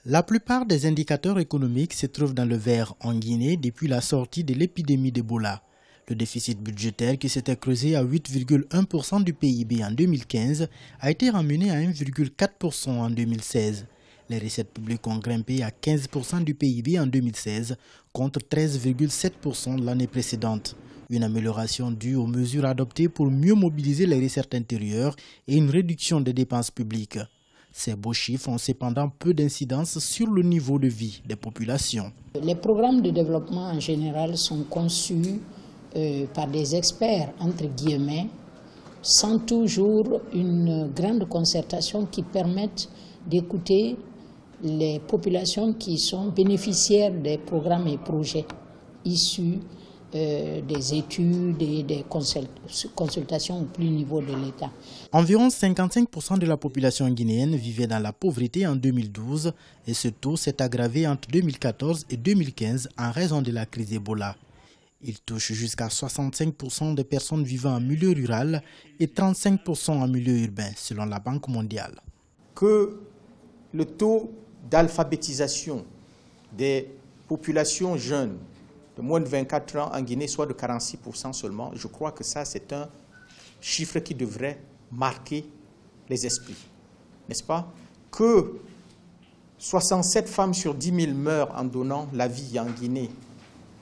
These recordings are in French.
La plupart des indicateurs économiques se trouvent dans le vert en Guinée depuis la sortie de l'épidémie d'Ebola. Le déficit budgétaire qui s'était creusé à 8,1% du PIB en 2015 a été ramené à 1,4% en 2016. Les recettes publiques ont grimpé à 15% du PIB en 2016 contre 13,7% l'année précédente. Une amélioration due aux mesures adoptées pour mieux mobiliser les recettes intérieures et une réduction des dépenses publiques. Ces beaux chiffres ont cependant peu d'incidence sur le niveau de vie des populations. Les programmes de développement en général sont conçus par des experts, entre guillemets, sans toujours une grande concertation qui permette d'écouter les populations qui sont bénéficiaires des programmes et projets issus des études et des consultations au plus niveau de l'État. Environ 55% de la population guinéenne vivait dans la pauvreté en 2012 et ce taux s'est aggravé entre 2014 et 2015 en raison de la crise Ebola. Il touche jusqu'à 65% des personnes vivant en milieu rural et 35% en milieu urbain, selon la Banque mondiale. Que le taux d'alphabétisation des populations jeunes de moins de 24 ans en Guinée soit de 46% seulement, je crois que ça c'est un chiffre qui devrait marquer les esprits, n'est-ce pas? Que 67 femmes sur 10 000 meurent en donnant la vie en Guinée,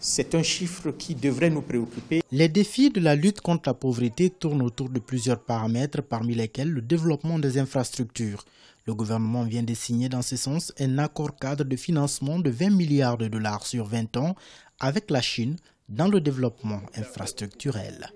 c'est un chiffre qui devrait nous préoccuper. Les défis de la lutte contre la pauvreté tournent autour de plusieurs paramètres, parmi lesquels le développement des infrastructures. Le gouvernement vient de signer dans ce sens un accord cadre de financement de 20 milliards de dollars sur 20 ans avec la Chine dans le développement infrastructurel.